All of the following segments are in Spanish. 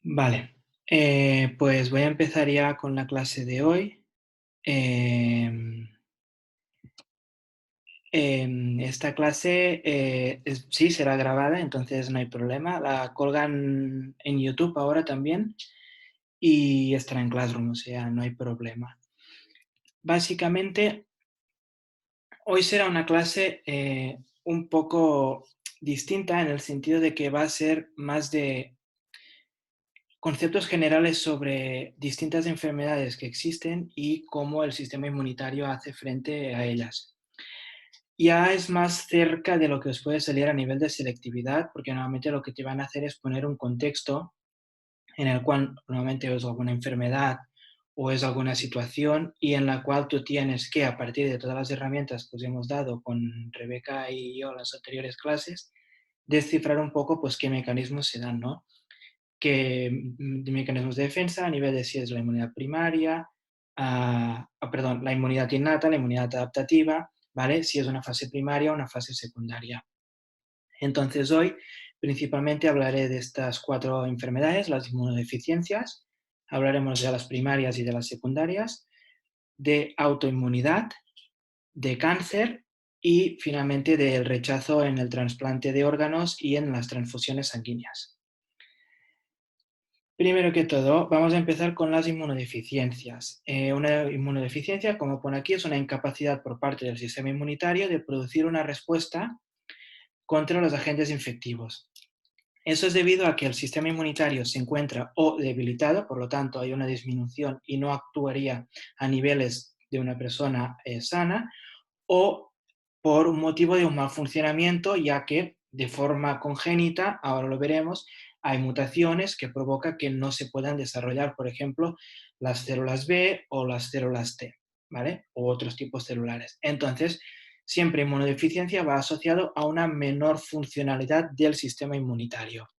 Vale, pues voy a empezar ya con la clase de hoy. Em, Esta clase sí será grabada, entonces no hay problema. La colgan en YouTube ahora también y estará en Classroom, o sea, no hay problema. Básicamente, hoy será una clase un poco distinta en el sentido de que va a ser más de conceptos generales sobre distintas enfermedades que existen y cómo el sistema inmunitario hace frente a ellas. Ya es más cerca de lo que os puede salir a nivel de selectividad, porque normalmente lo que te van a hacer es poner un contexto en el cual normalmente es alguna enfermedad o es alguna situación y en la cual tú tienes que, a partir de todas las herramientas que os hemos dado con Rebeca y yo en las anteriores clases, descifrar un poco pues qué mecanismos se dan, ¿no? De mecanismos de defensa a nivel de si es la inmunidad primaria, perdón, la inmunidad innata, la inmunidad adaptativa, ¿vale? Si es una fase primaria o una fase secundaria. Entonces hoy principalmente hablaré de estas 4 enfermedades, las inmunodeficiencias, hablaremos de las primarias y de las secundarias, de autoinmunidad, de cáncer y finalmente del rechazo en el trasplante de órganos y en las transfusiones sanguíneas. Primero que todo, vamos a empezar con las inmunodeficiencias. Una inmunodeficiencia, como pone aquí, es una incapacidad por parte del sistema inmunitario de producir una respuesta contra los agentes infectivos. Eso es debido a que el sistema inmunitario se encuentra o debilitado, por lo tanto hay una disminución y no actuaría a niveles de una persona sana, o por un motivo de un mal funcionamiento, ya que de forma congénita, ahora lo veremos, hay mutaciones que provocan que no se puedan desarrollar, por ejemplo, las células B o las células T, ¿vale? O otros tipos celulares. Entonces, siempre inmunodeficiencia va asociado a una menor funcionalidad del sistema inmunitario,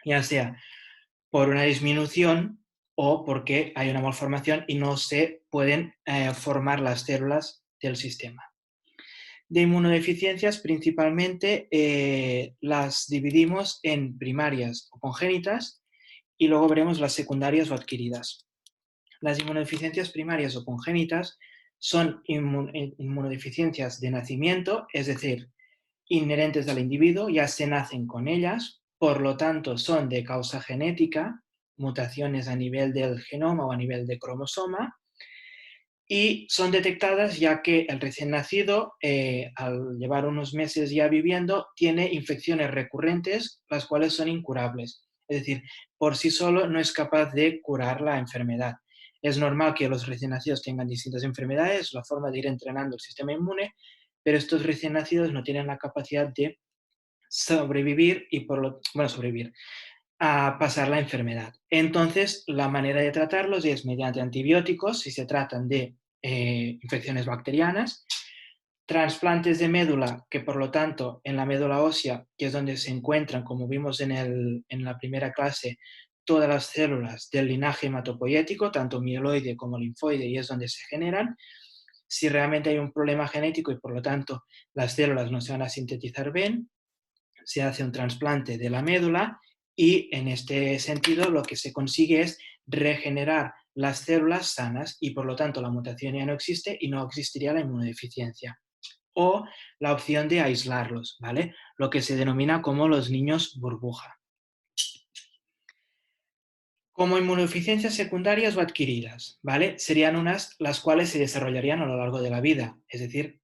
ya sea por una disminución o porque hay una malformación y no se pueden formar las células del sistema. De inmunodeficiencias principalmente las dividimos en primarias o congénitas y luego veremos las secundarias o adquiridas. Las inmunodeficiencias primarias o congénitas son inmunodeficiencias de nacimiento, es decir, inherentes al individuo, ya se nacen con ellas, por lo tanto son de causa genética, mutaciones a nivel del genoma o a nivel de cromosoma, y son detectadas ya que el recién nacido, al llevar unos meses ya viviendo, tiene infecciones recurrentes, las cuales son incurables. Es decir, por sí solo no es capaz de curar la enfermedad. Es normal que los recién nacidos tengan distintas enfermedades, la forma de ir entrenando el sistema inmune, pero estos recién nacidos no tienen la capacidad de sobrevivir y sobrevivir, a pasar la enfermedad. Entonces, la manera de tratarlos es mediante antibióticos, si se tratan de infecciones bacterianas, trasplantes de médula, que por lo tanto en la médula ósea, que es donde se encuentran, como vimos en la primera clase, todas las células del linaje hematopoyético, tanto mieloide como linfoide, y es donde se generan. Si realmente hay un problema genético y por lo tanto las células no se van a sintetizar bien, se hace un trasplante de la médula y en este sentido lo que se consigue es regenerar las células sanas y por lo tanto la mutación ya no existe y no existiría la inmunodeficiencia. O la opción de aislarlos, ¿vale? Lo que se denomina como los niños burbuja. Como inmunodeficiencias secundarias o adquiridas, ¿vale? Serían unas las cuales se desarrollarían a lo largo de la vida, es decir,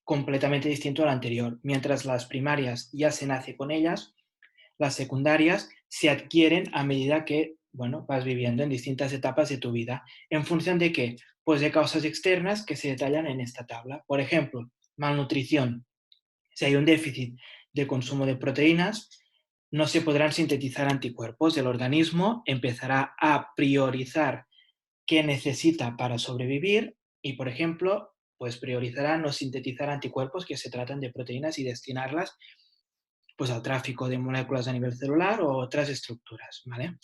completamente distinto al anterior. Mientras las primarias ya se nace con ellas, las secundarias se adquieren a medida que, bueno, vas viviendo en distintas etapas de tu vida. ¿En función de qué? Pues de causas externas que se detallan en esta tabla. Por ejemplo, malnutrición. Si hay un déficit de consumo de proteínas, no se podrán sintetizar anticuerpos. El organismo empezará a priorizar qué necesita para sobrevivir y, por ejemplo, pues priorizará no sintetizar anticuerpos que se tratan de proteínas y destinarlas pues al tráfico de moléculas a nivel celular o otras estructuras, ¿vale?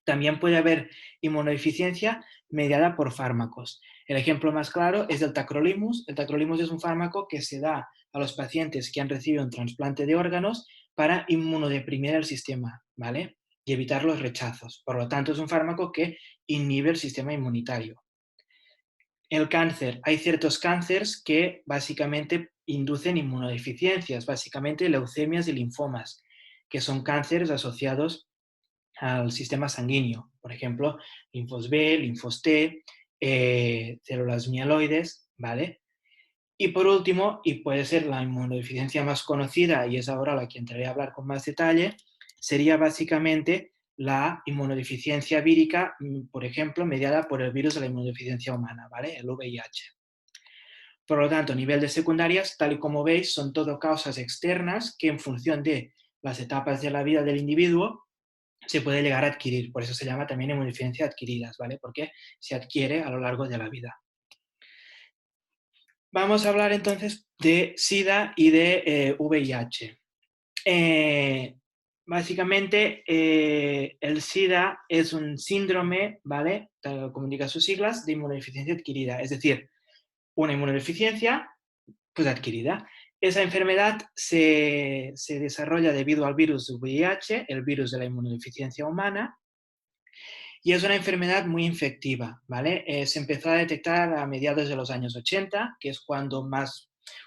También puede haber inmunodeficiencia mediada por fármacos. El ejemplo más claro es el tacrolimus. El tacrolimus es un fármaco que se da a los pacientes que han recibido un trasplante de órganos para inmunodeprimir el sistema, ¿vale? y evitar los rechazos. Por lo tanto, es un fármaco que inhibe el sistema inmunitario. El cáncer. Hay ciertos cánceres que básicamente inducen inmunodeficiencias, básicamente leucemias y linfomas, que son cánceres asociados al sistema sanguíneo. Por ejemplo, linfos B, linfos T, células mieloides, ¿vale? Y por último, y puede ser la inmunodeficiencia más conocida, y es ahora la que entraré a hablar con más detalle, sería básicamente la inmunodeficiencia vírica, por ejemplo, mediada por el virus de la inmunodeficiencia humana, ¿vale? El VIH. Por lo tanto, a nivel de secundarias, tal y como veis, son todo causas externas que en función de las etapas de la vida del individuo se puede llegar a adquirir. Por eso se llama también inmunodeficiencia adquiridas, ¿vale? Porque se adquiere a lo largo de la vida. Vamos a hablar entonces de SIDA y de VIH. Básicamente, el SIDA es un síndrome, ¿vale? Tal como indica sus siglas, de inmunodeficiencia adquirida, es decir, una inmunodeficiencia pues, adquirida. Esa enfermedad se desarrolla debido al virus VIH, el virus de la inmunodeficiencia humana, y es una enfermedad muy infectiva, ¿vale? Se empezó a detectar a mediados de los años 80, que es cuando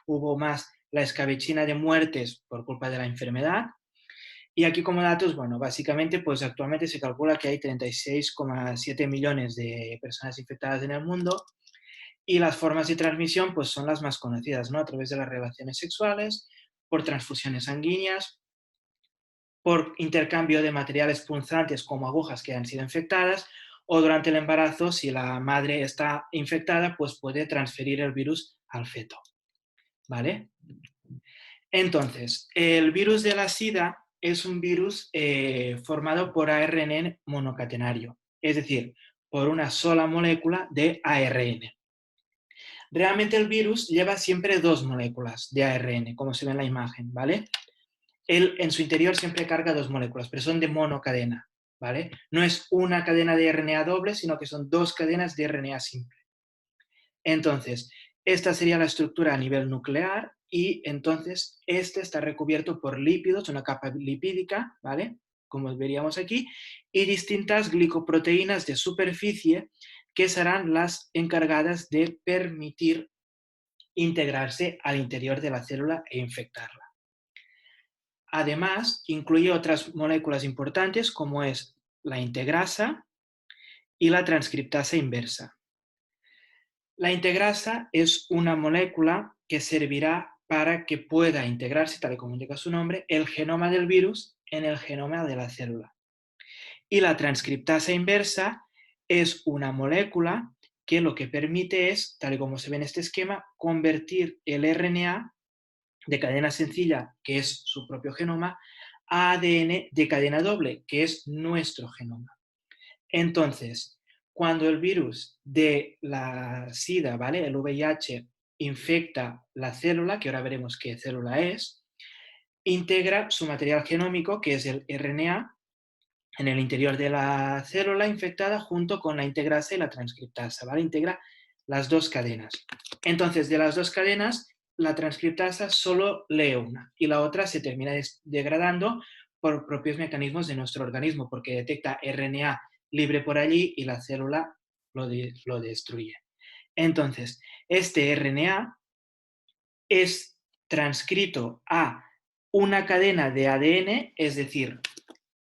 hubo más la escabechina de muertes por culpa de la enfermedad. Y aquí como datos, bueno, básicamente, pues actualmente se calcula que hay 36,7 millones de personas infectadas en el mundo y las formas de transmisión, pues son las más conocidas, ¿no? A través de las relaciones sexuales, por transfusiones sanguíneas, por intercambio de materiales punzantes como agujas que han sido infectadas, o durante el embarazo, si la madre está infectada, pues puede transferir el virus al feto, ¿vale? Entonces, el virus de la SIDA es un virus formado por ARN monocatenario, es decir, por una sola molécula de ARN. Realmente el virus lleva siempre dos moléculas de ARN, como se ve en la imagen, ¿vale? Él en su interior siempre carga dos moléculas, pero son de monocadena, ¿vale? No es una cadena de RNA doble, sino que son dos cadenas de RNA simple. Entonces, esta sería la estructura a nivel nuclear y entonces este está recubierto por lípidos, una capa lipídica, ¿vale? Como veríamos aquí, y distintas glicoproteínas de superficie que serán las encargadas de permitir integrarse al interior de la célula e infectarla. Además, incluye otras moléculas importantes como es la integrasa y la transcriptasa inversa. La integrasa es una molécula que servirá para que pueda integrarse, tal y como indica su nombre, el genoma del virus en el genoma de la célula. Y la transcriptasa inversa es una molécula que lo que permite es, tal y como se ve en este esquema, convertir el RNA de cadena sencilla, que es su propio genoma, a ADN de cadena doble, que es nuestro genoma. Entonces, cuando el virus de la SIDA, ¿vale? El VIH, infecta la célula, que ahora veremos qué célula es, integra su material genómico, que es el RNA, en el interior de la célula infectada junto con la integrasa y la transcriptasa, ¿vale? Integra las dos cadenas. Entonces, de las dos cadenas, la transcriptasa solo lee una y la otra se termina degradando por propios mecanismos de nuestro organismo, porque detecta RNA libre por allí y la célula lo destruye. Entonces, este RNA es transcrito a una cadena de ADN, es decir,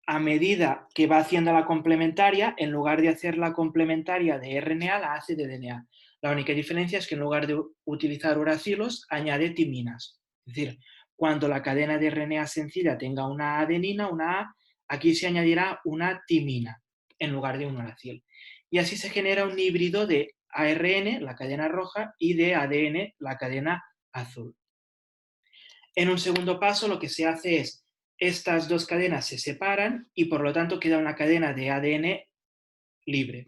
a medida que va haciendo la complementaria, en lugar de hacer la complementaria de RNA, la hace de DNA. La única diferencia es que en lugar de utilizar uracilos, añade timinas. Es decir, cuando la cadena de RNA sencilla tenga una adenina, una A, aquí se añadirá una timina en lugar de un uracil. Y así se genera un híbrido de ARN, la cadena roja, y de ADN, la cadena azul. En un segundo paso, lo que se hace es, estas dos cadenas se separan y por lo tanto queda una cadena de ADN libre.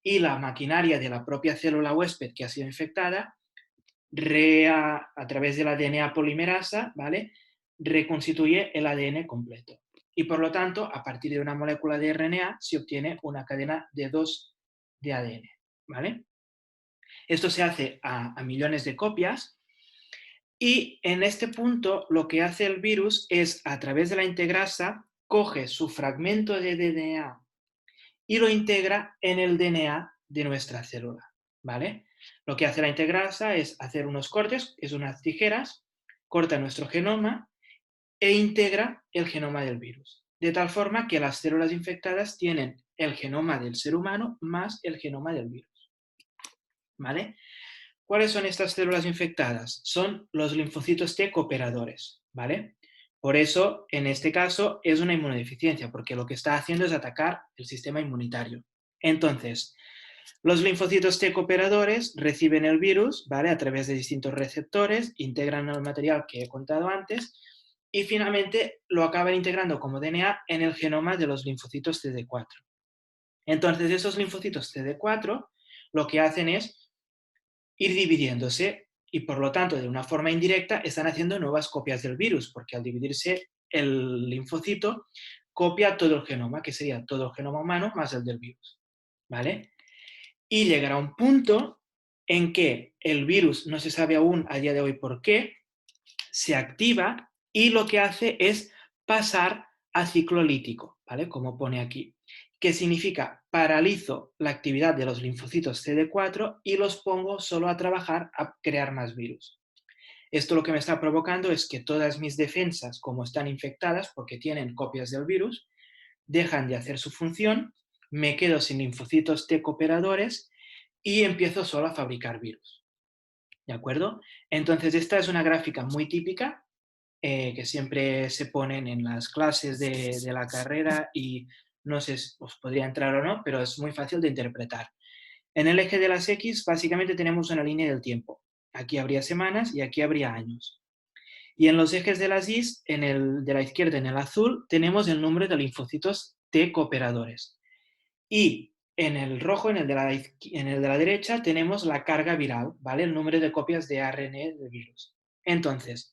Y la maquinaria de la propia célula huésped que ha sido infectada, a través de la DNA polimerasa, ¿vale? Reconstituye el ADN completo. Y por lo tanto, a partir de una molécula de RNA, se obtiene una cadena de 2 de ADN, ¿vale? Esto se hace a millones de copias. Y en este punto lo que hace el virus es, a través de la integrasa, coge su fragmento de DNA y lo integra en el DNA de nuestra célula, ¿vale? Lo que hace la integrasa es hacer unos cortes, es unas tijeras, corta nuestro genoma e integra el genoma del virus. De tal forma que las células infectadas tienen el genoma del ser humano más el genoma del virus, ¿vale? ¿Cuáles son estas células infectadas? Son los linfocitos T cooperadores, ¿vale? Por eso, en este caso, es una inmunodeficiencia, porque lo que está haciendo es atacar el sistema inmunitario. Entonces, los linfocitos T cooperadores reciben el virus, ¿vale? A través de distintos receptores, integran el material que he contado antes y finalmente lo acaban integrando como DNA en el genoma de los linfocitos CD4. Entonces, esos linfocitos CD4 lo que hacen es ir dividiéndose y por lo tanto de una forma indirecta están haciendo nuevas copias del virus, porque al dividirse el linfocito copia todo el genoma, que sería todo el genoma humano más el del virus, ¿vale? Y llegará un punto en que el virus, no se sabe aún a día de hoy por qué, se activa y lo que hace es pasar a ciclo lítico, ¿vale? Como pone aquí, que significa paralizo la actividad de los linfocitos CD4 y los pongo solo a trabajar a crear más virus. Esto lo que me está provocando es que todas mis defensas, como están infectadas porque tienen copias del virus, dejan de hacer su función, me quedo sin linfocitos T cooperadores y empiezo solo a fabricar virus. ¿De acuerdo? Entonces, esta es una gráfica muy típica que siempre se ponen en las clases de la carrera y no sé si os podría entrar o no, pero es muy fácil de interpretar. En el eje de las X básicamente tenemos una línea del tiempo. Aquí habría semanas y aquí habría años. Y en los ejes de las Y, de la izquierda en el azul, tenemos el número de linfocitos T cooperadores. Y en el rojo, en el de la derecha, tenemos la carga viral, ¿vale? El número de copias de ARN del virus. Entonces,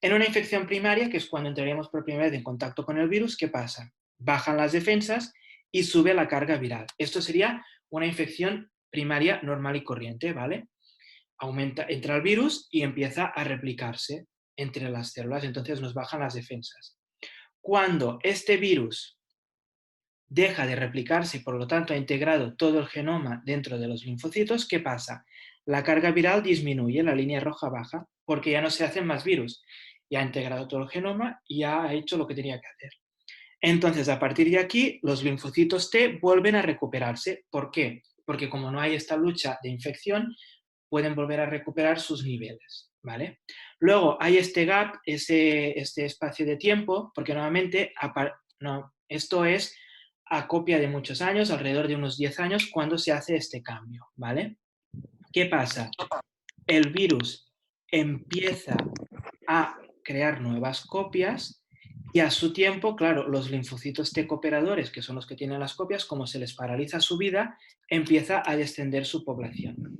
en una infección primaria, que es cuando entraríamos por primera vez en contacto con el virus, ¿qué pasa? Bajan las defensas y sube la carga viral. Esto sería una infección primaria normal y corriente, ¿vale? Entra el virus y empieza a replicarse entre las células, entonces nos bajan las defensas. Cuando este virus deja de replicarse y por lo tanto ha integrado todo el genoma dentro de los linfocitos, ¿qué pasa? La carga viral disminuye, la línea roja baja, porque ya no se hacen más virus. Ya ha integrado todo el genoma y ya ha hecho lo que tenía que hacer. Entonces, a partir de aquí, los linfocitos T vuelven a recuperarse. ¿Por qué? Porque como no hay esta lucha de infección, pueden volver a recuperar sus niveles, ¿vale? Luego hay este gap, este espacio de tiempo, porque nuevamente esto es a copia de muchos años, alrededor de unos 10 años, cuando se hace este cambio, ¿vale? ¿Qué pasa? El virus empieza a crear nuevas copias y a su tiempo, claro, los linfocitos T cooperadores, que son los que tienen las copias, como se les paraliza su vida, empieza a descender su población.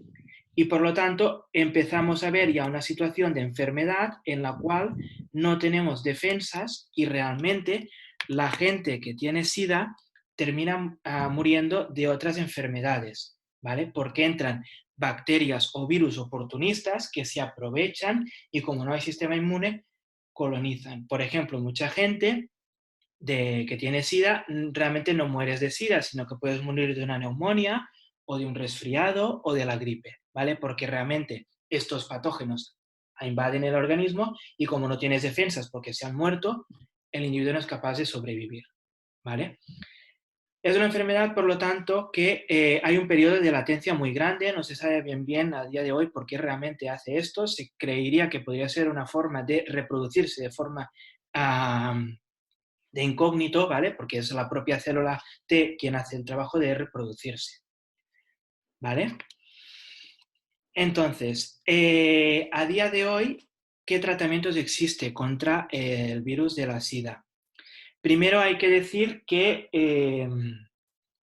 Y por lo tanto, empezamos a ver ya una situación de enfermedad en la cual no tenemos defensas y realmente la gente que tiene SIDA termina muriendo de otras enfermedades, ¿vale? Porque entran bacterias o virus oportunistas que se aprovechan y como no hay sistema inmune, colonizan. Por ejemplo, mucha gente que tiene SIDA realmente no mueres de SIDA, sino que puedes morir de una neumonía o de un resfriado o de la gripe, ¿vale? Porque realmente estos patógenos invaden el organismo y como no tienes defensas porque se han muerto, el individuo no es capaz de sobrevivir, ¿vale? Es una enfermedad, por lo tanto, que hay un periodo de latencia muy grande, no se sabe bien a día de hoy por qué realmente hace esto, se creería que podría ser una forma de reproducirse de forma de incógnito, ¿vale? Porque es la propia célula T quien hace el trabajo de reproducirse, ¿vale? Entonces, a día de hoy, ¿qué tratamientos existe contra el virus de la SIDA? Primero hay que decir que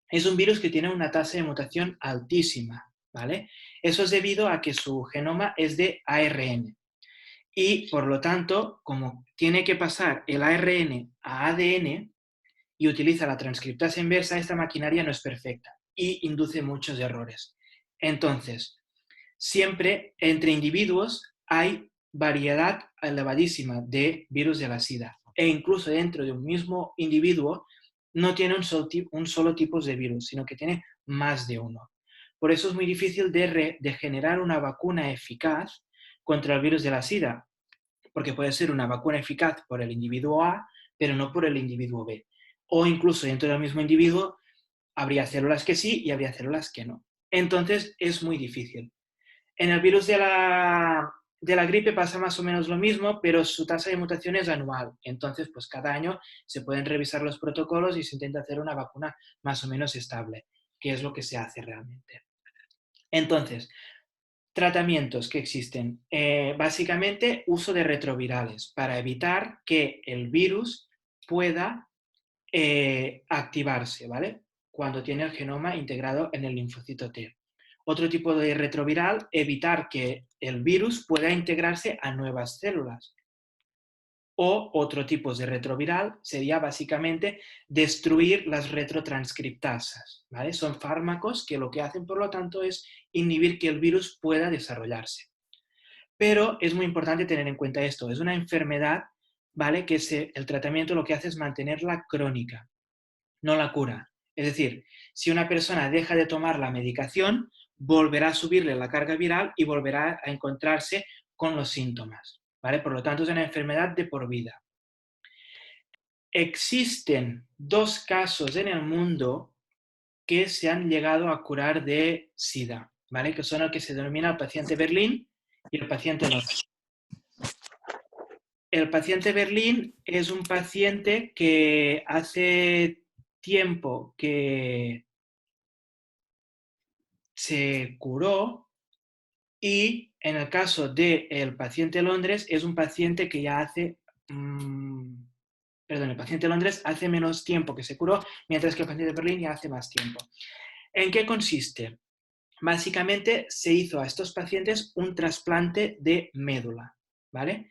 es un virus que tiene una tasa de mutación altísima, ¿vale? Eso es debido a que su genoma es de ARN. Y por lo tanto, como tiene que pasar el ARN a ADN, y utiliza la transcriptasa inversa, esta maquinaria no es perfecta y induce muchos errores. Entonces, siempre entre individuos hay variedad elevadísima de virus de la SIDA. e incluso dentro de un mismo individuo no tiene un solo tipo de virus, sino que tiene más de uno. Por eso es muy difícil de generar una vacuna eficaz contra el virus de la SIDA, porque puede ser una vacuna eficaz por el individuo A, pero no por el individuo B. O incluso dentro del mismo individuo habría células que sí y habría células que no. Entonces es muy difícil. En el virus de la gripe pasa más o menos lo mismo, pero su tasa de mutación es anual. Entonces, pues cada año se pueden revisar los protocolos y se intenta hacer una vacuna más o menos estable, que es lo que se hace realmente. Entonces, tratamientos que existen. Básicamente, uso de retrovirales para evitar que el virus pueda activarse, ¿vale? Cuando tiene el genoma integrado en el linfocito T. Otro tipo de retroviral, evitar que el virus pueda integrarse a nuevas células. O otro tipo de retroviral sería básicamente destruir las retrotranscriptasas, ¿vale? Son fármacos que lo que hacen, por lo tanto, es inhibir que el virus pueda desarrollarse. Pero es muy importante tener en cuenta esto. Es una enfermedad, ¿vale? Que el tratamiento lo que hace es mantenerla crónica, no la cura. Es decir, si una persona deja de tomar la medicación, volverá a subirle la carga viral y volverá a encontrarse con los síntomas, ¿vale? Por lo tanto, es una enfermedad de por vida. Existen 2 casos en el mundo que se han llegado a curar de SIDA, ¿vale? Que son el que se denomina el paciente Berlín y el paciente Londres. El paciente Berlín es un paciente que hace tiempo que se curó, y en el caso del paciente Londres es un paciente que ya hace, el paciente Londres hace menos tiempo que se curó, mientras que el paciente de Berlín ya hace más tiempo. ¿En qué consiste? Básicamente se hizo a estos pacientes un trasplante de médula, ¿vale?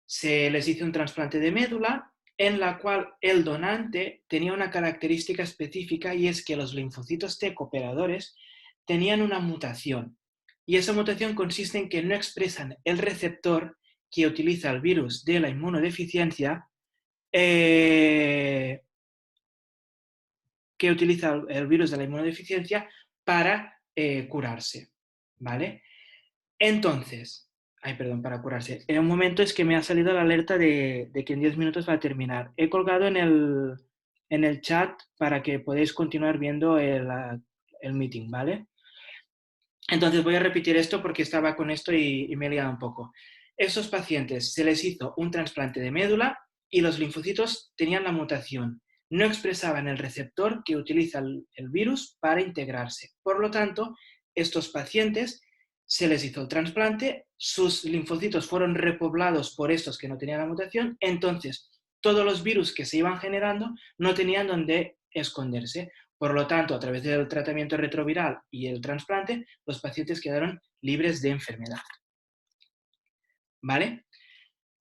Se les hizo un trasplante de médula en la cual el donante tenía una característica específica, y es que los linfocitos T cooperadores tenían una mutación. Y esa mutación consiste en que no expresan el receptor que utiliza el virus de la inmunodeficiencia, para curarse, ¿vale? Entonces, para curarse. En un momento es que me ha salido la alerta de que en 10 minutos va a terminar. He colgado en el chat para que podáis continuar viendo el meeting, ¿vale? Entonces voy a repetir esto porque estaba con esto y me he liado un poco. Esos pacientes se les hizo un trasplante de médula y los linfocitos tenían la mutación. No expresaban el receptor que utiliza el virus para integrarse. Por lo tanto, estos pacientes se les hizo el trasplante, sus linfocitos fueron repoblados por estos que no tenían la mutación, entonces todos los virus que se iban generando no tenían dónde esconderse. Por lo tanto, a través del tratamiento retroviral y el trasplante, los pacientes quedaron libres de enfermedad. ¿Vale?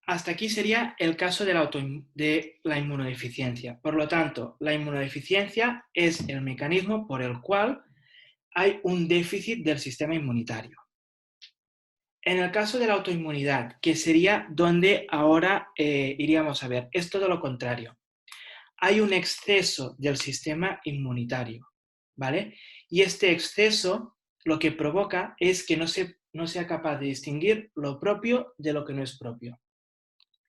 Hasta aquí sería el caso de la inmunodeficiencia. Por lo tanto, la inmunodeficiencia es el mecanismo por el cual hay un déficit del sistema inmunitario. En el caso de la autoinmunidad, que sería donde ahora iríamos a ver, es todo lo contrario. Hay un exceso del sistema inmunitario, ¿vale? Y este exceso lo que provoca es que no sea capaz de distinguir lo propio de lo que no es propio.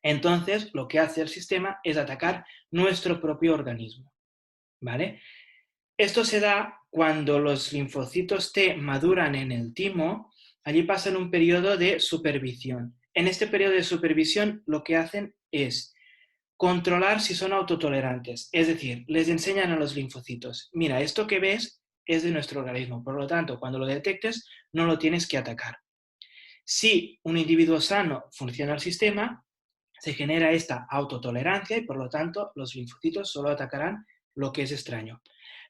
Entonces, lo que hace el sistema es atacar nuestro propio organismo, ¿vale? Esto se da cuando los linfocitos T maduran en el timo. Allí pasan un periodo de supervisión. En este periodo de supervisión lo que hacen es controlar si son autotolerantes, es decir, les enseñan a los linfocitos, mira, esto que ves es de nuestro organismo, por lo tanto, cuando lo detectes, no lo tienes que atacar. Si un individuo sano funciona el sistema, se genera esta autotolerancia y por lo tanto los linfocitos solo atacarán lo que es extraño.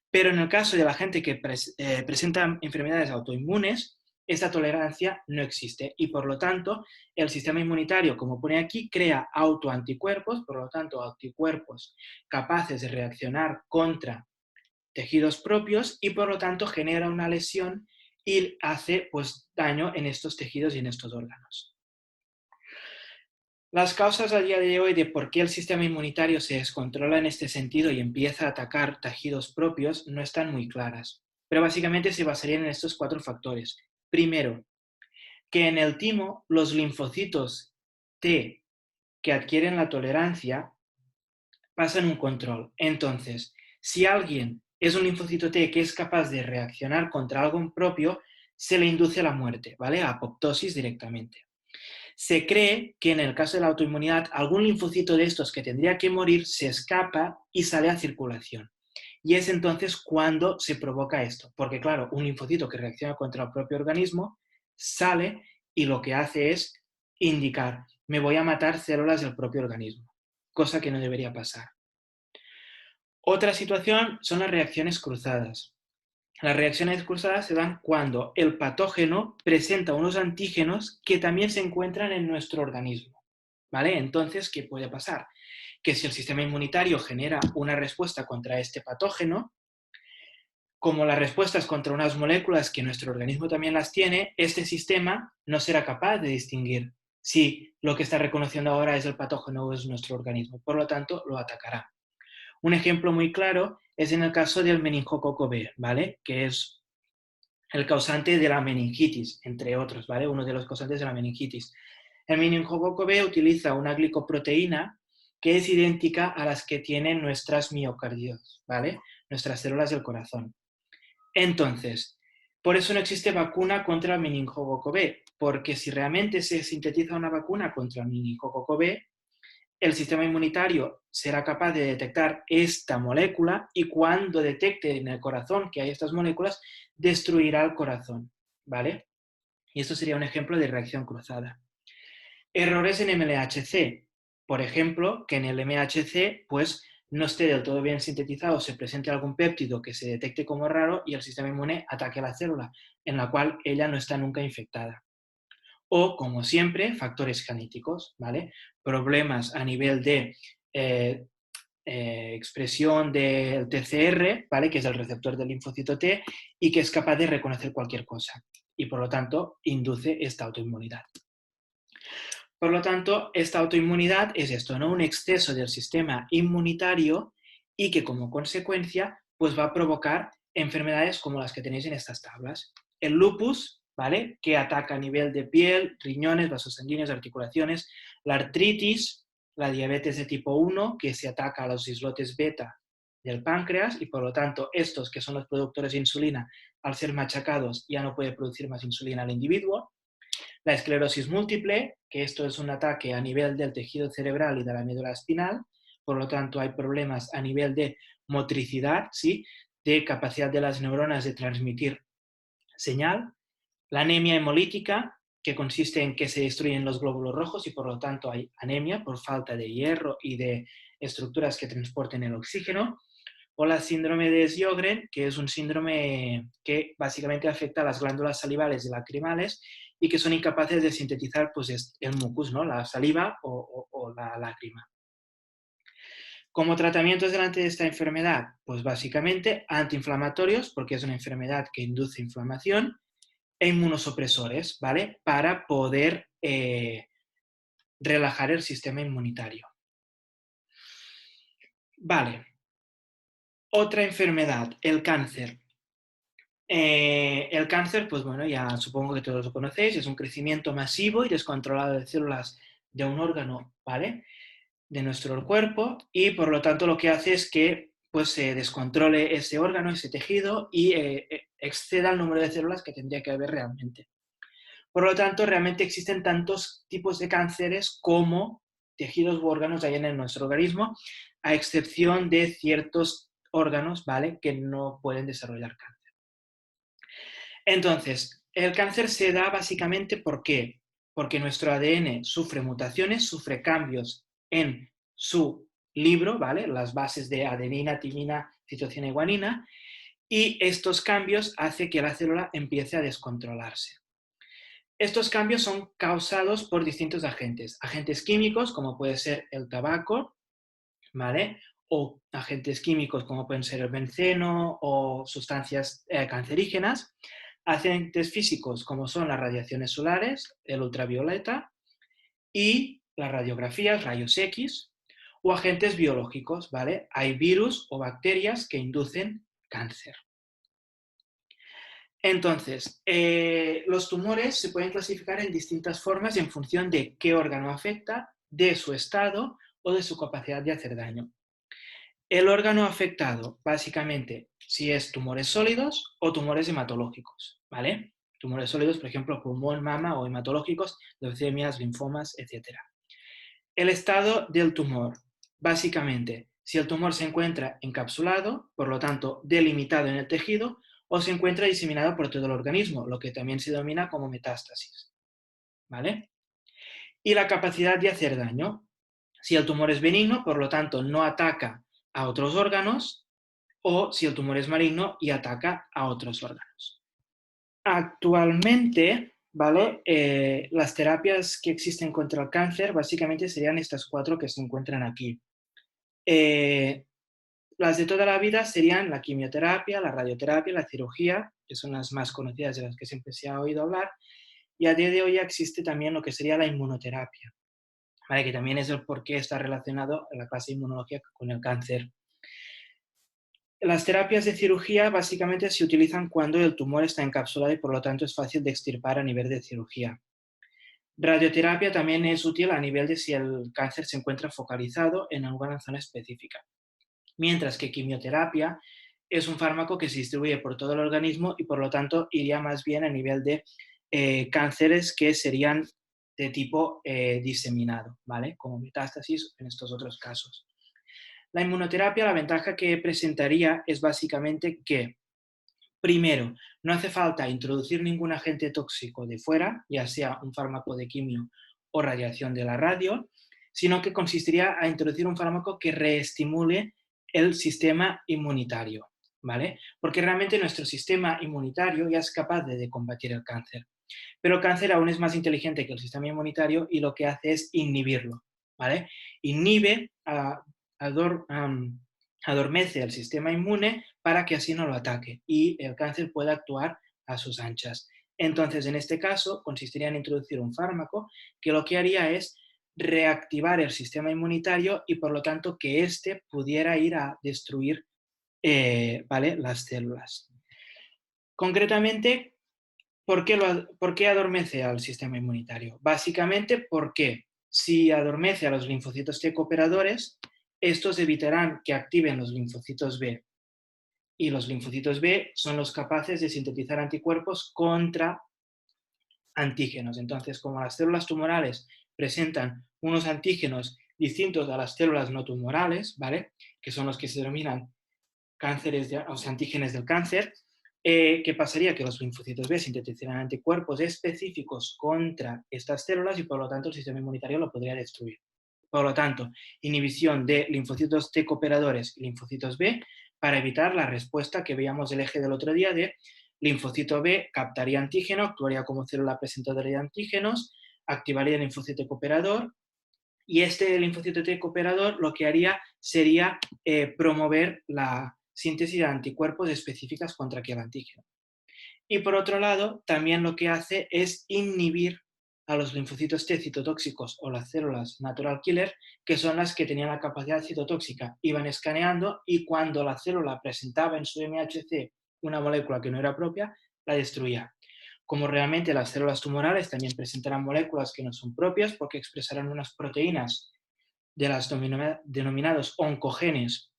Pero en el caso de la gente que presenta enfermedades autoinmunes, esta tolerancia no existe y por lo tanto el sistema inmunitario, como pone aquí, crea autoanticuerpos, por lo tanto anticuerpos capaces de reaccionar contra tejidos propios y por lo tanto genera una lesión y hace pues daño en estos tejidos y en estos órganos. Las causas a día de hoy de por qué el sistema inmunitario se descontrola en este sentido y empieza a atacar tejidos propios no están muy claras, pero básicamente se basarían en estos 4 factores. Primero, que en el timo los linfocitos T que adquieren la tolerancia pasan un control. Entonces, si alguien es un linfocito T que es capaz de reaccionar contra algo propio, se le induce a la muerte, ¿vale? A apoptosis directamente. Se cree que en el caso de la autoinmunidad, algún linfocito de estos que tendría que morir se escapa y sale a circulación. Y es entonces cuando se provoca esto, porque claro, un linfocito que reacciona contra el propio organismo sale y lo que hace es indicar, me voy a matar células del propio organismo, cosa que no debería pasar. Otra situación son las reacciones cruzadas. Las reacciones cruzadas se dan cuando el patógeno presenta unos antígenos que también se encuentran en nuestro organismo. ¿Vale? Entonces, ¿qué puede pasar? Que si el sistema inmunitario genera una respuesta contra este patógeno, como las respuestas contra unas moléculas que nuestro organismo también las tiene, este sistema no será capaz de distinguir si lo que está reconociendo ahora es el patógeno o es nuestro organismo. Por lo tanto, lo atacará. Un ejemplo muy claro es en el caso del meningococo B, ¿vale? Que es el causante de la meningitis, entre otros, ¿vale? Uno de los causantes de la meningitis. El meningococo B utiliza una glicoproteína que es idéntica a las que tienen nuestras miocárdios, ¿vale? Nuestras células del corazón. Entonces, por eso no existe vacuna contra el meningococo B, porque si realmente se sintetiza una vacuna contra el meningococo B, el sistema inmunitario será capaz de detectar esta molécula y cuando detecte en el corazón que hay estas moléculas, destruirá el corazón, ¿vale? Y esto sería un ejemplo de reacción cruzada. Errores en MLHC. Por ejemplo, que en el MHC pues, no esté del todo bien sintetizado, se presente algún péptido que se detecte como raro y el sistema inmune ataque a la célula, en la cual ella no está nunca infectada. O, como siempre, factores genéticos, ¿vale? Problemas a nivel de expresión del TCR, ¿vale? Que es el receptor del linfocito T, y que es capaz de reconocer cualquier cosa. Y por lo tanto, induce esta autoinmunidad. Por lo tanto, esta autoinmunidad es esto, ¿no? Un exceso del sistema inmunitario y que como consecuencia pues va a provocar enfermedades como las que tenéis en estas tablas. El lupus, ¿vale? Que ataca a nivel de piel, riñones, vasos sanguíneos, articulaciones. La artritis, la diabetes de tipo 1, que se ataca a los islotes beta del páncreas y por lo tanto estos que son los productores de insulina, al ser machacados ya no puede producir más insulina al individuo. La esclerosis múltiple, que esto es un ataque a nivel del tejido cerebral y de la médula espinal, por lo tanto hay problemas a nivel de motricidad, ¿sí? De capacidad de las neuronas de transmitir señal. La anemia hemolítica, que consiste en que se destruyen los glóbulos rojos y por lo tanto hay anemia por falta de hierro y de estructuras que transporten el oxígeno. O la síndrome de Sjögren, que es un síndrome que básicamente afecta a las glándulas salivales y lacrimales y que son incapaces de sintetizar pues, el mucus, ¿no? La saliva o la lágrima. Como tratamientos delante de esta enfermedad, pues básicamente antiinflamatorios, porque es una enfermedad que induce inflamación, e inmunosupresores, ¿vale? Para poder relajar el sistema inmunitario. Vale. Otra enfermedad, el cáncer. El cáncer, pues bueno, ya supongo que todos lo conocéis, es un crecimiento masivo y descontrolado de células de un órgano, ¿vale? De nuestro cuerpo y por lo tanto lo que hace es que pues se descontrole ese órgano, ese tejido y exceda el número de células que tendría que haber realmente. Por lo tanto, realmente existen tantos tipos de cánceres como tejidos u órganos hay en nuestro organismo, a excepción de ciertos órganos, ¿vale? Que no pueden desarrollar cáncer. Entonces, el cáncer se da básicamente ¿por qué? Porque nuestro ADN sufre mutaciones, sufre cambios en su libro, ¿vale? Las bases de adenina, timina, citosina y guanina, y estos cambios hacen que la célula empiece a descontrolarse. Estos cambios son causados por distintos agentes. Agentes químicos, como puede ser el tabaco, ¿vale? O agentes químicos como pueden ser el benceno o sustancias cancerígenas, agentes físicos como son las radiaciones solares, el ultravioleta y las radiografías, rayos X, o agentes biológicos, ¿vale? Hay virus o bacterias que inducen cáncer. Entonces, los tumores se pueden clasificar en distintas formas en función de qué órgano afecta, de su estado o de su capacidad de hacer daño. El órgano afectado, básicamente, si es tumores sólidos o tumores hematológicos, ¿vale? Tumores sólidos, por ejemplo, pulmón, mama, o hematológicos, leucemias, linfomas, etc. El estado del tumor, básicamente, si el tumor se encuentra encapsulado, por lo tanto, delimitado en el tejido, o se encuentra diseminado por todo el organismo, lo que también se denomina como metástasis, ¿vale? Y la capacidad de hacer daño. Si el tumor es benigno, por lo tanto, no ataca a otros órganos, o si el tumor es maligno y ataca a otros órganos. Actualmente, ¿vale? Las terapias que existen contra el cáncer básicamente serían estas 4 que se encuentran aquí. Las de toda la vida serían la quimioterapia, la radioterapia, la cirugía, que son las más conocidas de las que siempre se ha oído hablar, y a día de hoy ya existe también lo que sería la inmunoterapia, ¿vale? Que también es el por qué está relacionado en la clase de inmunología con el cáncer. Las terapias de cirugía básicamente se utilizan cuando el tumor está encapsulado y por lo tanto es fácil de extirpar a nivel de cirugía. Radioterapia también es útil a nivel de si el cáncer se encuentra focalizado en alguna zona específica. Mientras que quimioterapia es un fármaco que se distribuye por todo el organismo y por lo tanto iría más bien a nivel de cánceres que serían de tipo diseminado, ¿vale? Como metástasis en estos otros casos. La inmunoterapia, la ventaja que presentaría es básicamente que, primero, no hace falta introducir ningún agente tóxico de fuera, ya sea un fármaco de quimio o radiación de la radio, sino que consistiría a introducir un fármaco que reestimule el sistema inmunitario, ¿vale? Porque realmente nuestro sistema inmunitario ya es capaz de combatir el cáncer. Pero el cáncer aún es más inteligente que el sistema inmunitario y lo que hace es inhibirlo, ¿vale? Inhibe, adormece el sistema inmune para que así no lo ataque y el cáncer pueda actuar a sus anchas. Entonces, en este caso, consistiría en introducir un fármaco que lo que haría es reactivar el sistema inmunitario y por lo tanto que éste pudiera ir a destruir ¿vale? Las células. Concretamente, ¿por qué adormece al sistema inmunitario? Básicamente porque si adormece a los linfocitos T cooperadores, estos evitarán que activen los linfocitos B. Y los linfocitos B son los capaces de sintetizar anticuerpos contra antígenos. Entonces, como las células tumorales presentan unos antígenos distintos a las células no tumorales, ¿vale? Que son los que se denominan cánceres, o sea, antígenos del cáncer, ¿qué pasaría? Que los linfocitos B sintetizarán anticuerpos específicos contra estas células y por lo tanto el sistema inmunitario lo podría destruir. Por lo tanto, inhibición de linfocitos T cooperadores y linfocitos B para evitar la respuesta que veíamos del eje del otro día de linfocito B captaría antígeno, actuaría como célula presentadora de antígenos, activaría el linfocito cooperador y este linfocito T cooperador lo que haría sería promover la síntesis de anticuerpos específicas contra aquel antígeno. Y por otro lado, también lo que hace es inhibir a los linfocitos T citotóxicos o las células natural killer, que son las que tenían la capacidad citotóxica, iban escaneando y cuando la célula presentaba en su MHC una molécula que no era propia, la destruía. Como realmente las células tumorales también presentarán moléculas que no son propias porque expresarán unas proteínas de las denominados oncogenes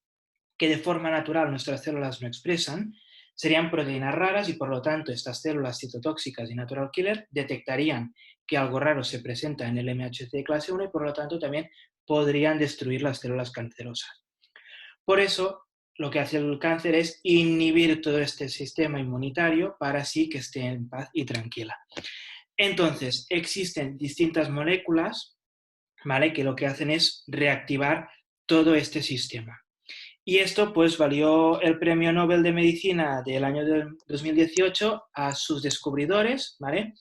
que de forma natural nuestras células no expresan, serían proteínas raras y por lo tanto estas células citotóxicas y natural killer detectarían que algo raro se presenta en el MHC clase 1 y por lo tanto también podrían destruir las células cancerosas. Por eso, lo que hace el cáncer es inhibir todo este sistema inmunitario para así que esté en paz y tranquila. Entonces, existen distintas moléculas, ¿vale? Que lo que hacen es reactivar todo este sistema. Y esto pues valió el Premio Nobel de Medicina del año 2018 a sus descubridores, ¿vale?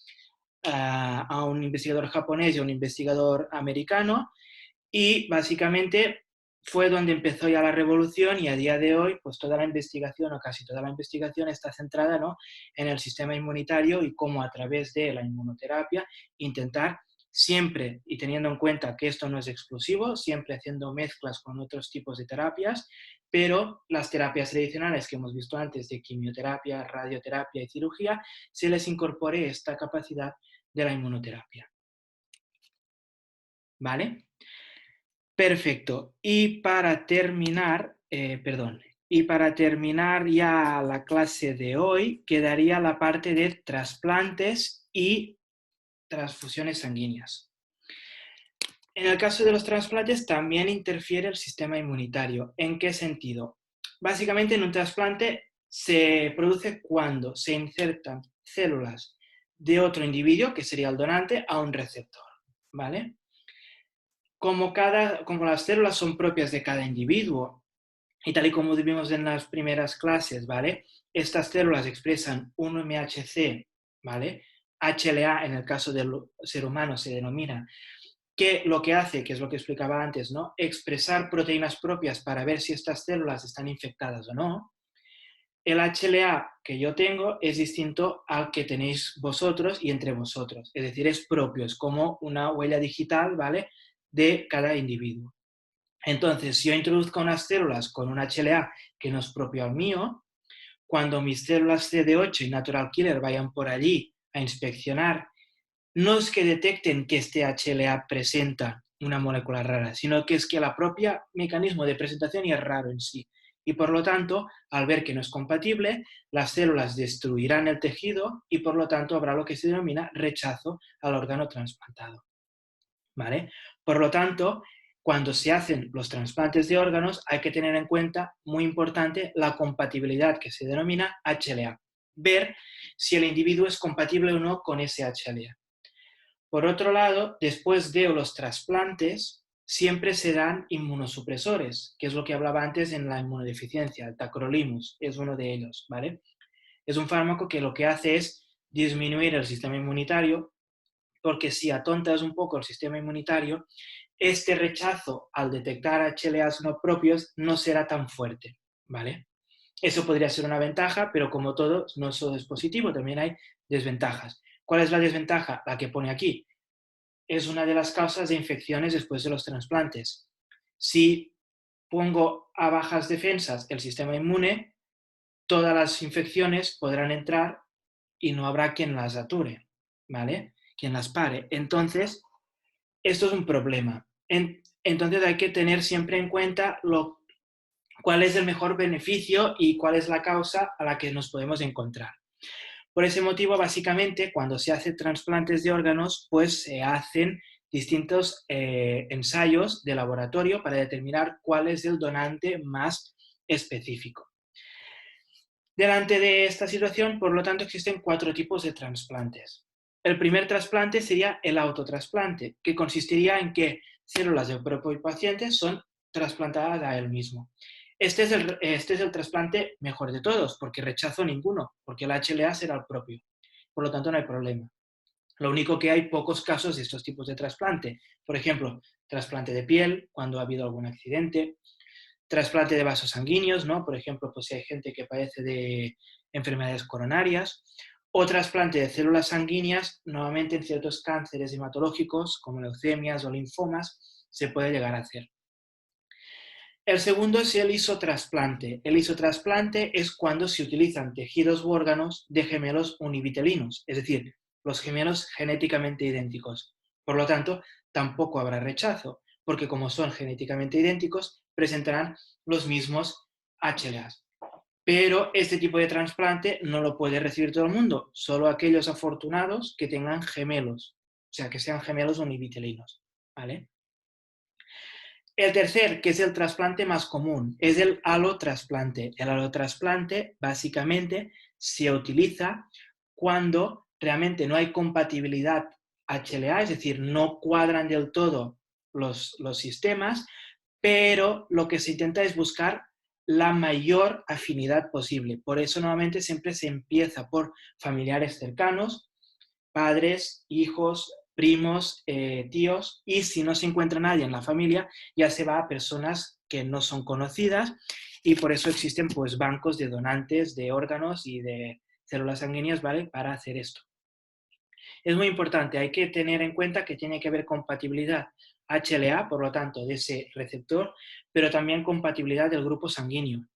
A un investigador japonés y a un investigador americano, y básicamente fue donde empezó ya la revolución y a día de hoy pues toda la investigación o casi toda la investigación está centrada, ¿no?, en el sistema inmunitario y cómo a través de la inmunoterapia intentar siempre y teniendo en cuenta que esto no es exclusivo, siempre haciendo mezclas con otros tipos de terapias, pero las terapias tradicionales que hemos visto antes de quimioterapia, radioterapia y cirugía, se les incorpore esta capacidad de la inmunoterapia. ¿Vale? Perfecto. Y para terminar ya la clase de hoy, quedaría la parte de trasplantes y transfusiones sanguíneas. En el caso de los trasplantes también interfiere el sistema inmunitario. ¿En qué sentido? Básicamente en un trasplante se produce cuando se insertan células de otro individuo, que sería el donante, a un receptor, ¿vale? Como las células son propias de cada individuo, y tal y como vimos en las primeras clases, ¿vale? Estas células expresan un MHC, ¿vale? HLA en el caso del ser humano se denomina, que lo que hace, que es lo que explicaba antes, ¿no? Expresar proteínas propias para ver si estas células están infectadas o no. El HLA que yo tengo es distinto al que tenéis vosotros y entre vosotros, es decir, es propio, es como una huella digital, ¿vale? De cada individuo. Entonces, si yo introduzco unas células con un HLA que no es propio al mío, cuando mis células CD8 y Natural Killer vayan por allí a inspeccionar, no es que detecten que este HLA presenta una molécula rara, sino que es que el propio mecanismo de presentación es raro en sí. Y por lo tanto, al ver que no es compatible, las células destruirán el tejido y por lo tanto habrá lo que se denomina rechazo al órgano trasplantado. ¿Vale? Por lo tanto, cuando se hacen los trasplantes de órganos hay que tener en cuenta, muy importante, la compatibilidad que se denomina HLA. Ver si el individuo es compatible o no con ese HLA. Por otro lado, después de los trasplantes, siempre se dan inmunosupresores, que es lo que hablaba antes en la inmunodeficiencia. El tacrolimus es uno de ellos, ¿vale? Es un fármaco que lo que hace es disminuir el sistema inmunitario, porque si atontas un poco el sistema inmunitario, este rechazo al detectar HLAs no propios no será tan fuerte, ¿vale? Eso podría ser una ventaja, pero como todo, no solo es positivo, también hay desventajas. ¿Cuál es la desventaja? La que pone aquí. Es una de las causas de infecciones después de los trasplantes. Si pongo a bajas defensas el sistema inmune, todas las infecciones podrán entrar y no habrá quien las ature, ¿vale? Quien las pare. Entonces, esto es un problema. Entonces hay que tener siempre en cuenta cuál es el mejor beneficio y cuál es la causa a la que nos podemos encontrar. Por ese motivo, básicamente, cuando se hacen trasplantes de órganos, pues se hacen distintos ensayos de laboratorio para determinar cuál es el donante más específico. Delante de esta situación, por lo tanto, existen 4 tipos de trasplantes. El primer trasplante sería el autotrasplante, que consistiría en que células del propio paciente son trasplantadas a él mismo. Este es el trasplante mejor de todos, porque rechazo ninguno, porque el HLA será el propio. Por lo tanto, no hay problema. Lo único que hay pocos casos de estos tipos de trasplante. Por ejemplo, trasplante de piel, cuando ha habido algún accidente, trasplante de vasos sanguíneos, ¿no? Por ejemplo, pues si hay gente que padece de enfermedades coronarias, o trasplante de células sanguíneas, nuevamente en ciertos cánceres hematológicos, como leucemias o linfomas, se puede llegar a hacer. El segundo es el isotrasplante. El isotrasplante es cuando se utilizan tejidos u órganos de gemelos univitelinos, es decir, los gemelos genéticamente idénticos. Por lo tanto, tampoco habrá rechazo, porque como son genéticamente idénticos, presentarán los mismos HLAs. Pero este tipo de trasplante no lo puede recibir todo el mundo, solo aquellos afortunados que tengan gemelos, o sea, que sean gemelos univitelinos, ¿vale? El tercer, que es el trasplante más común, es el alotrasplante. El alotrasplante básicamente se utiliza cuando realmente no hay compatibilidad HLA, es decir, no cuadran del todo los sistemas, pero lo que se intenta es buscar la mayor afinidad posible. Por eso normalmente siempre se empieza por familiares cercanos, padres, hijos, primos, tíos, y si no se encuentra nadie en la familia, ya se va a personas que no son conocidas, y por eso existen pues bancos de donantes de órganos y de células sanguíneas, ¿vale? Para hacer esto. Es muy importante, hay que tener en cuenta que tiene que haber compatibilidad HLA, por lo tanto, de ese receptor, pero también compatibilidad del grupo sanguíneo,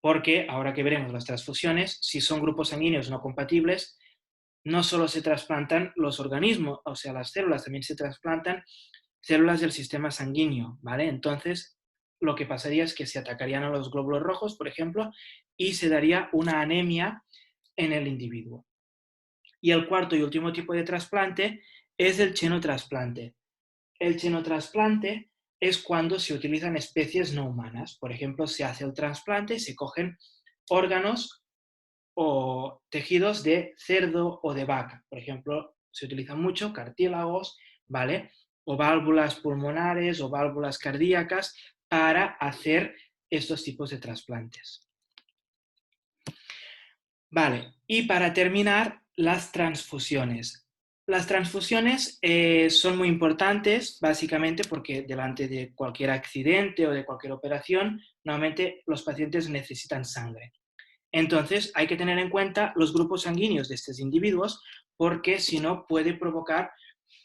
porque ahora que veremos las transfusiones, si son grupos sanguíneos no compatibles, no solo se trasplantan los organismos, o sea, las células, también se trasplantan células del sistema sanguíneo, ¿vale? Entonces, lo que pasaría es que se atacarían a los glóbulos rojos, por ejemplo, y se daría una anemia en el individuo. Y el cuarto y último tipo de trasplante es el xenotrasplante. El xenotrasplante es cuando se utilizan especies no humanas. Por ejemplo, se hace el trasplante, se cogen órganos o tejidos de cerdo o de vaca. Por ejemplo, se utilizan mucho cartílagos, ¿vale? O válvulas pulmonares o válvulas cardíacas para hacer estos tipos de trasplantes. Vale, y para terminar, las transfusiones. Las transfusiones son muy importantes, básicamente porque delante de cualquier accidente o de cualquier operación, normalmente los pacientes necesitan sangre. Entonces, hay que tener en cuenta los grupos sanguíneos de estos individuos, porque si no puede provocar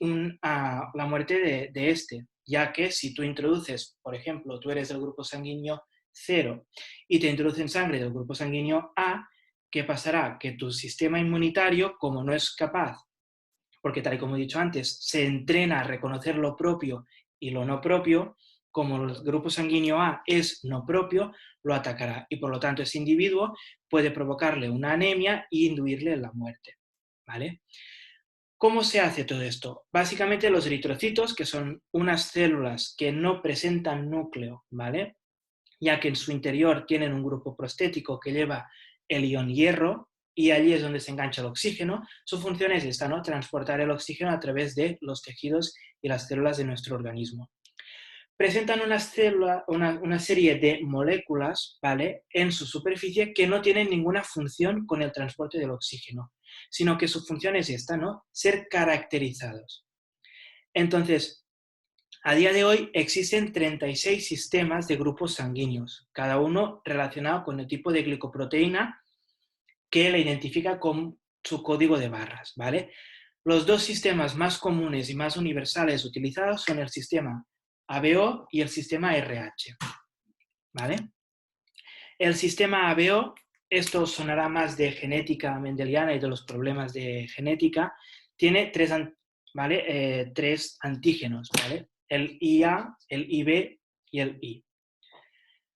la muerte de este, ya que si tú introduces, por ejemplo, tú eres del grupo sanguíneo 0 y te introducen sangre del grupo sanguíneo A, ¿qué pasará? Que tu sistema inmunitario, como no es capaz, porque tal y como he dicho antes, se entrena a reconocer lo propio y lo no propio, como el grupo sanguíneo A es no propio, lo atacará y por lo tanto ese individuo puede provocarle una anemia e induirle en la muerte. ¿Vale? ¿Cómo se hace todo esto? Básicamente los eritrocitos, que son unas células que no presentan núcleo, ¿vale? Ya que en su interior tienen un grupo prostético que lleva el ion hierro y allí es donde se engancha el oxígeno. Su función es esta, ¿no? Transportar el oxígeno a través de los tejidos y las células de nuestro organismo. Presentan una serie de moléculas, ¿vale? En su superficie que no tienen ninguna función con el transporte del oxígeno, sino que su función es esta, ¿no? Ser caracterizados. Entonces, a día de hoy existen 36 sistemas de grupos sanguíneos, cada uno relacionado con el tipo de glicoproteína que la identifica con su código de barras, ¿vale? Los dos sistemas más comunes y más universales utilizados son el sistema ABO y el sistema RH, ¿vale? El sistema ABO, esto sonará más de genética mendeliana y de los problemas de genética, tiene tres antígenos, ¿vale? El IA, el IB y el I.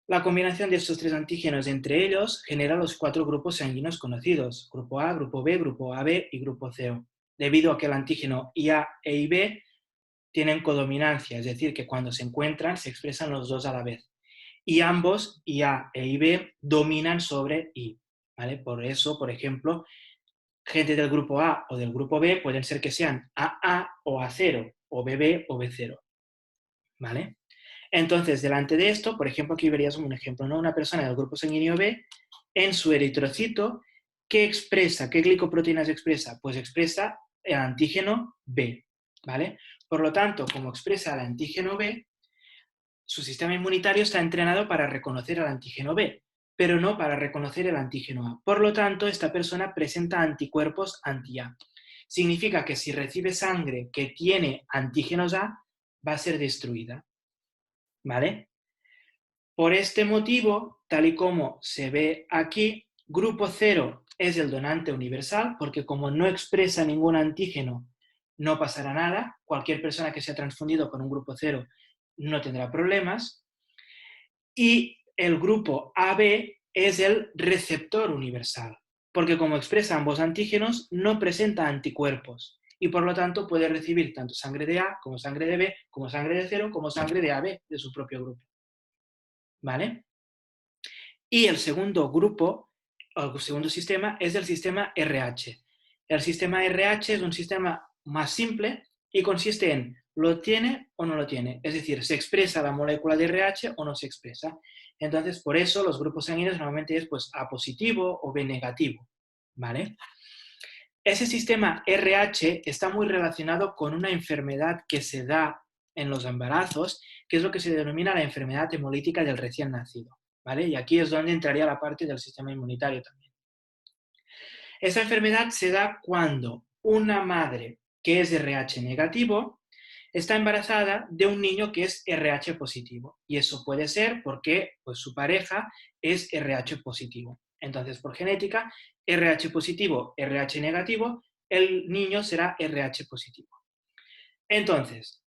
La combinación de estos tres antígenos entre ellos genera los 4 grupos sanguíneos conocidos, grupo A, grupo B, grupo AB y grupo CO, debido a que el antígeno IA e IB tienen codominancia, es decir, que cuando se encuentran se expresan los dos a la vez. Y ambos, IA e IB, dominan sobre I. ¿Vale? Por eso, por ejemplo, gente del grupo A o del grupo B pueden ser que sean AA o A0, o BB o B0. ¿Vale? Entonces, delante de esto, por ejemplo, aquí verías un ejemplo, ¿no? Una persona del grupo sanguíneo B, en su eritrocito, ¿qué expresa? ¿Qué glicoproteínas expresa? Pues expresa el antígeno B, ¿vale? Por lo tanto, como expresa el antígeno B, su sistema inmunitario está entrenado para reconocer el antígeno B, pero no para reconocer el antígeno A. Por lo tanto, esta persona presenta anticuerpos anti-A. Significa que si recibe sangre que tiene antígenos A, va a ser destruida. ¿Vale? Por este motivo, tal y como se ve aquí, grupo 0 es el donante universal, porque como no expresa ningún antígeno, no pasará nada. Cualquier persona que sea transfundido con un grupo 0 no tendrá problemas. Y el grupo AB es el receptor universal, porque como expresa ambos antígenos, no presenta anticuerpos y por lo tanto puede recibir tanto sangre de A como sangre de B, como sangre de 0, como sangre de AB de su propio grupo. ¿Vale? Y el segundo grupo, o el segundo sistema, es el sistema RH. El sistema RH es un sistema más simple y consiste en lo tiene o no lo tiene. Es decir, se expresa la molécula de RH o no se expresa. Entonces, por eso los grupos sanguíneos normalmente es pues A positivo o B negativo. ¿Vale? Ese sistema RH está muy relacionado con una enfermedad que se da en los embarazos, que es lo que se denomina la enfermedad hemolítica del recién nacido. ¿Vale? Y aquí es donde entraría la parte del sistema inmunitario también. Esta enfermedad se da cuando una madre que es RH negativo está embarazada de un niño que es RH positivo. Y eso puede ser porque pues, su pareja es RH positivo. Entonces, por genética, RH positivo, RH negativo, el niño será RH positivo. Entonces,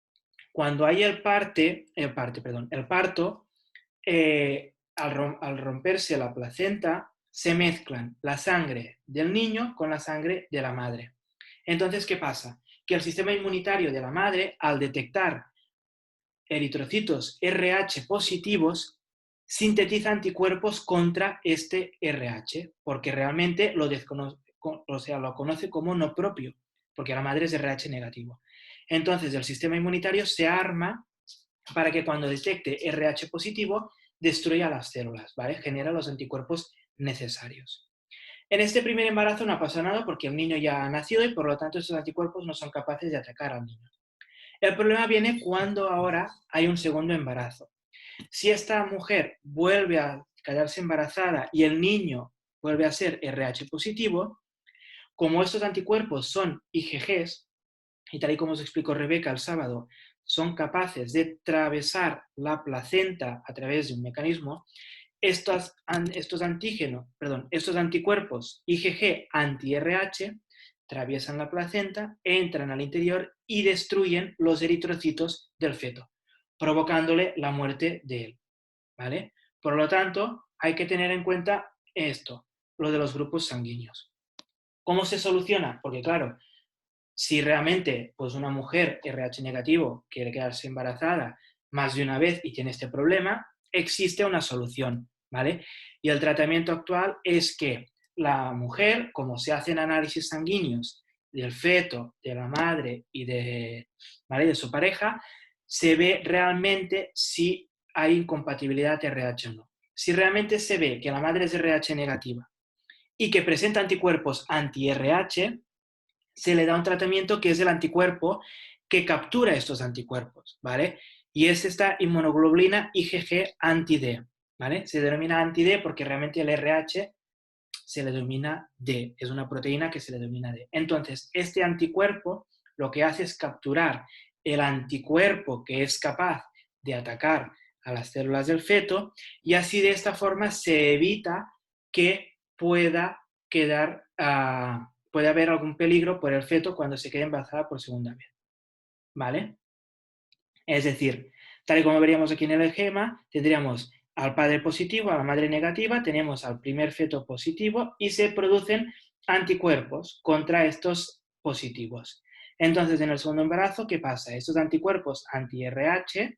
cuando hay el parto, al romperse la placenta, se mezclan la sangre del niño con la sangre de la madre. Entonces, ¿qué pasa? Que el sistema inmunitario de la madre, al detectar eritrocitos RH positivos, sintetiza anticuerpos contra este RH, porque realmente lo conoce como no propio, porque la madre es RH negativo. Entonces, el sistema inmunitario se arma para que cuando detecte RH positivo, destruya las células, ¿vale? Genera los anticuerpos necesarios. En este primer embarazo no pasa nada porque el niño ya ha nacido y por lo tanto esos anticuerpos no son capaces de atacar al niño. El problema viene cuando ahora hay un segundo embarazo. Si esta mujer vuelve a quedarse embarazada y el niño vuelve a ser RH positivo, como estos anticuerpos son IgGs, y tal y como os explicó Rebeca el sábado, son capaces de atravesar la placenta a través de un mecanismo, estos anticuerpos IgG anti-RH atraviesan la placenta, entran al interior y destruyen los eritrocitos del feto, provocándole la muerte de él. ¿Vale? Por lo tanto, hay que tener en cuenta esto, lo de los grupos sanguíneos. ¿Cómo se soluciona? Porque claro, si realmente pues una mujer RH negativo quiere quedarse embarazada más de una vez y tiene este problema, existe una solución, ¿vale? Y el tratamiento actual es que la mujer, como se hacen análisis sanguíneos del feto, de la madre y ¿vale? de su pareja, se ve realmente si hay incompatibilidad RH o no. Si realmente se ve que la madre es RH negativa y que presenta anticuerpos anti-RH, se le da un tratamiento que es el anticuerpo que captura estos anticuerpos, ¿vale? Y es esta inmunoglobulina IgG anti-D, ¿vale? Se denomina anti-D porque realmente el RH se le denomina D, es una proteína que se le denomina D. Entonces, este anticuerpo lo que hace es capturar el anticuerpo que es capaz de atacar a las células del feto y así de esta forma se evita que puede haber algún peligro por el feto cuando se quede embarazada por segunda vez, ¿vale? Es decir, tal y como veríamos aquí en el esquema, tendríamos al padre positivo, a la madre negativa, tenemos al primer feto positivo y se producen anticuerpos contra estos positivos. Entonces, en el segundo embarazo, ¿qué pasa? Estos anticuerpos anti-RH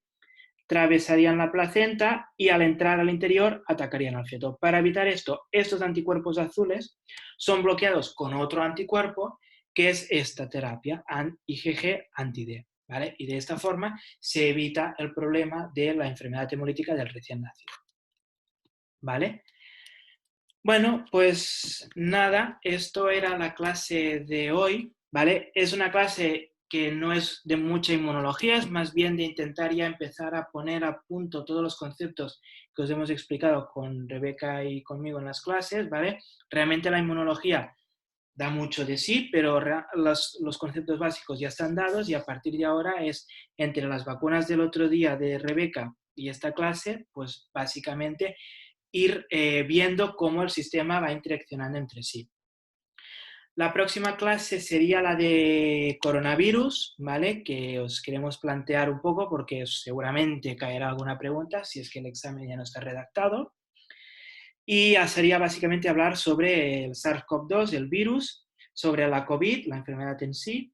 atravesarían la placenta y al entrar al interior atacarían al feto. Para evitar esto, estos anticuerpos azules son bloqueados con otro anticuerpo que es esta terapia, IgG anti-D. ¿Vale? Y de esta forma se evita el problema de la enfermedad hemolítica del recién nacido. ¿Vale? Bueno, pues nada, esto era la clase de hoy, ¿vale? Es una clase que no es de mucha inmunología, es más bien de intentar ya empezar a poner a punto todos los conceptos que os hemos explicado con Rebeca y conmigo en las clases, ¿vale? Realmente la inmunología da mucho de sí, pero los conceptos básicos ya están dados y a partir de ahora es entre las vacunas del otro día de Rebeca y esta clase, pues básicamente ir viendo cómo el sistema va interaccionando entre sí. La próxima clase sería la de coronavirus, ¿vale? Que os queremos plantear un poco porque seguramente caerá alguna pregunta si es que el examen ya no está redactado. Y sería básicamente hablar sobre el SARS-CoV-2, el virus, sobre la COVID, la enfermedad en sí,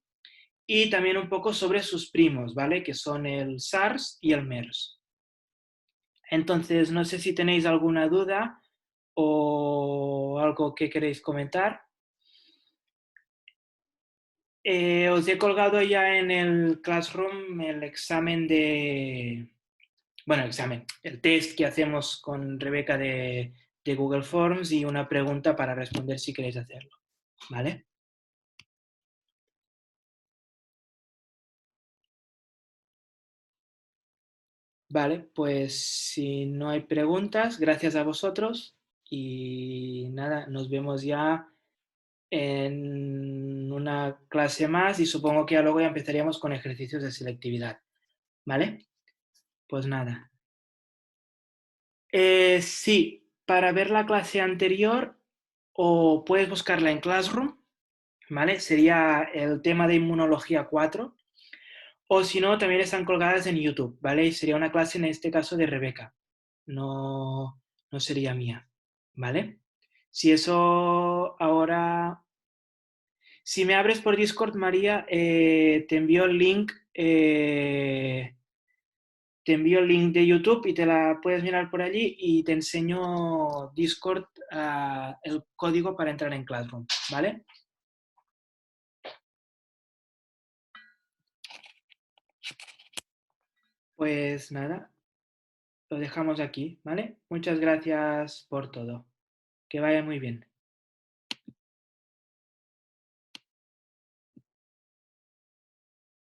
y también un poco sobre sus primos, ¿vale? Que son el SARS y el MERS. Entonces, no sé si tenéis alguna duda o algo que queréis comentar. Os he colgado ya en el Classroom el examen el test que hacemos con Rebeca de Google Forms y una pregunta para responder si queréis hacerlo, ¿vale? Vale, pues si no hay preguntas, gracias a vosotros y nada, nos vemos ya en una clase más y supongo que ya luego ya empezaríamos con ejercicios de selectividad, ¿vale? Pues nada. Sí, para ver la clase anterior o puedes buscarla en Classroom, ¿vale? Sería el tema de inmunología 4, o si no, también están colgadas en YouTube, ¿vale? Y sería una clase en este caso de Rebeca, no, no sería mía, ¿vale? Si eso ahora, si me abres por Discord, María, te envío el link de YouTube y te la puedes mirar por allí y te enseño Discord, el código para entrar en Classroom, ¿vale? Pues nada, lo dejamos aquí, ¿vale? Muchas gracias por todo. Que vaya muy bien.